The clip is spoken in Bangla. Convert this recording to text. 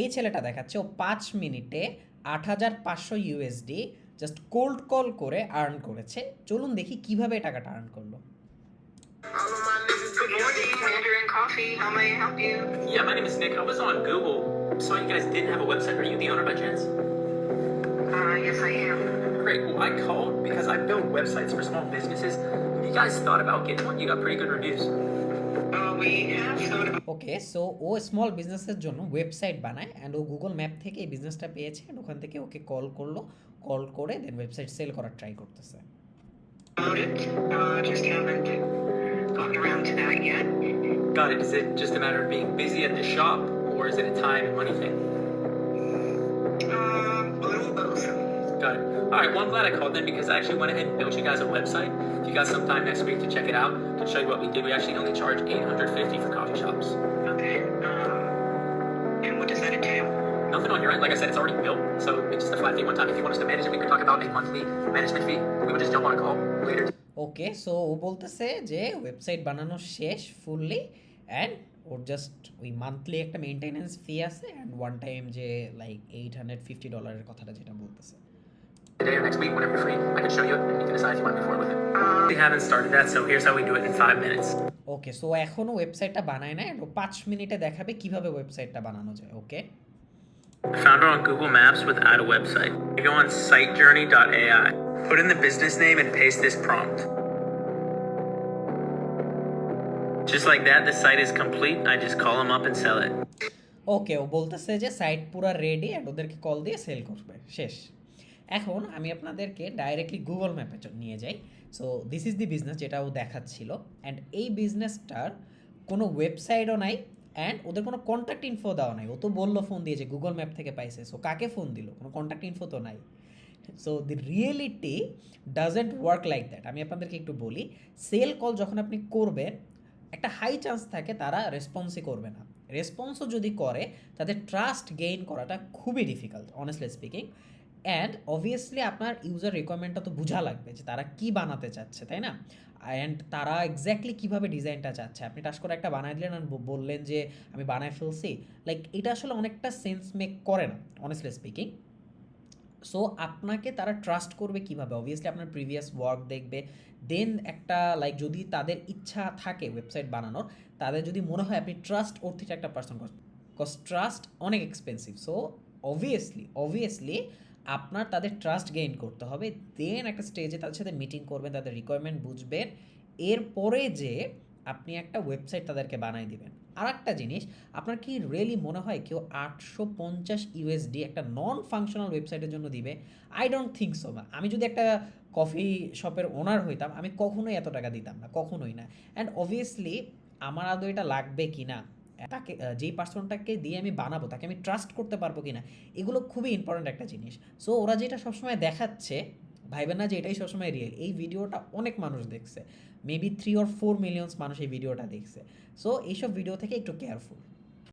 এই ছেলেটা দেখাচ্ছে ও 5 মিনিটে 8,500 ইউএসডি জাস্ট কোল্ড কল করে আর্ন করেছে। চলুন দেখি কিভাবে এই টাকাটা আর্ন করলো। All of my niggas good morning, Mandarin Coffee. How may I help you? Yeah, my name is Nick. I was on Google. Saw you guys didn't have a website. Are you the owner by chance? Yes, I am. Great. Well, I called because I build websites for small businesses. If you guys thought about getting one, you got pretty good reviews. We have thought about. Okay, so ও স্মল বিজনেসের জন্য ওয়েবসাইট বানায় অ্যান্ড ও গুগল ম্যাপ থেকে এই বিজনেসটা পেয়েছে অ্যান্ড ওখান থেকে ওকে কল করলো, কল করে দেন ওয়েবসাইট সেল করার ট্রাই করতেছে। It. Just haven't gotten around to that yet. Got it. Is it just a matter of being busy at the shop, or is it a time and money thing? A little both. Got it. All right. Well, I'm glad I called then because I actually went ahead and built you guys a website. If you got some time next week to check it out, I can show you what we did. We actually only charge $850 for coffee shops. Okay. And what does that entail? Nothing on your end. Like I said, it's already built, so it's just a flat fee one time. If you want us to manage it, we could talk about a monthly management fee. We would just jump on a call later. Okay, so ও বলতেছে যে ওয়েবসাইট বানানো শেষ ফুললি অ্যান্ড ওর জাস্ট ওই মান্থলি একটা মেনটেনেন্স ফি আছে অ্যান্ড ওয়ান টাইম যে লাইক $850 কথাটা যেটা বলতেছে। Today or next week, whenever you're free, I can show you it and you can decide if you want to move forward with it. We haven't started that, so here's how we do it in 5 minutes. Okay, so এখনও ওয়েবসাইটটা বানায় না অ্যান্ড ও 5 মিনিটে দেখাবে কিভাবে ওয়েবসাইটটা বানানো যায়। ওকে, I found her on Google Maps without a website. You go on sitejourney.ai, put in the business name and paste this prompt. Just like that, the site is complete. I just call them up and sell it. ওকে, ও বলতেছে যে সাইট পুরো রেডি অ্যান্ড ওদেরকে কল দিয়ে সেল করবে, শেষ। এখন আমি আপনাদেরকে ডাইরেক্টলি গুগল ম্যাপে নিয়ে যাই। So this is the business যেটা ও দেখাচ্ছিল অ্যান্ড এই বিজনেসটার কোনো ওয়েবসাইটও নাই অ্যান্ড ওদের কোনো কন্ট্যাক্ট ইনফো দেওয়া নাই। ও তো বললো ফোন দিয়ে যে গুগল ম্যাপ থেকে পাইছে, সো কাকে ফোন দিল, কোনো কন্ট্যাক্ট ইনফো তো নাই। So the reality doesn't work like that. আমি আপনাদেরকে একটু বলি, সেল কল যখন আপনি করবেন একটা হাই চান্স থাকে তারা রেসপন্সই করবে না। রেসপন্সও যদি করে তাদের ট্রাস্ট গেইন করাটা খুবই difficult honestly speaking. And obviously আপনার ইউজার রিকোয়ারমেন্টটা তো বোঝা লাগবে যে তারা কী বানাতে চাচ্ছে, তাই না? অ্যান্ড তারা এক্স্যাক্টলি কীভাবে ডিজাইনটা চাচ্ছে। আপনি টাস করে একটা বানাই দিলেন আর বললেন যে আমি বানায় ফেলছি, লাইক এটা আসলে অনেকটা সেন্স মেক করে না অনেস্টলি স্পিকিং। সো আপনাকে তারা ট্রাস্ট করবে কীভাবে? অবভিয়াসলি আপনার প্রিভিয়াস ওয়ার্ক দেখবে, দেন একটা লাইক যদি তাদের ইচ্ছা থাকে ওয়েবসাইট বানানোর, তাদের যদি মনে হয় আপনি ট্রাস্ট অর্থিত একটা পার্সন, কজ ট্রাস্ট অনেক এক্সপেন্সিভ। সো অবভিয়াসলি আপনার তাদের ট্রাস্ট গেইন করতে হবে, দেন একটা স্টেজে তাদের সাথে মিটিং করবেন, তাদের রিকোয়ারমেন্ট বুঝবেন, এরপরে যে আপনি একটা ওয়েবসাইট তাদেরকে বানাই দিবেন। আর একটা জিনিস, আপনার কি রিয়েলি মনে হয় কেউ 850 ইউএসডি একটা নন ফাংশনাল ওয়েবসাইটের জন্য দিবে? I don't think so. আমি যদি একটা কফি শপের ওনার হইতাম আমি কখনোই এত টাকা দিতাম না, কখনোই না। অ্যান্ড অবভিয়াসলি আমার আদৌ এটা লাগবে কি না, তাকে যেই পার্সনটাকে দিয়ে আমি বানাবো তাকে আমি ট্রাস্ট করতে পারবো কি না, এগুলো খুবই ইম্পর্ট্যান্ট একটা জিনিস। সো ওরা যেটা সবসময় দেখাচ্ছে, ভাইবেন না যে এটাই সবসময় রিয়েল। এই ভিডিওটা অনেক মানুষ দেখছে, মেবি 3 or 4 মিলিয়ন্স মানুষ এই ভিডিওটা দেখছে। সো এইসব ভিডিও থেকে একটু কেয়ারফুল।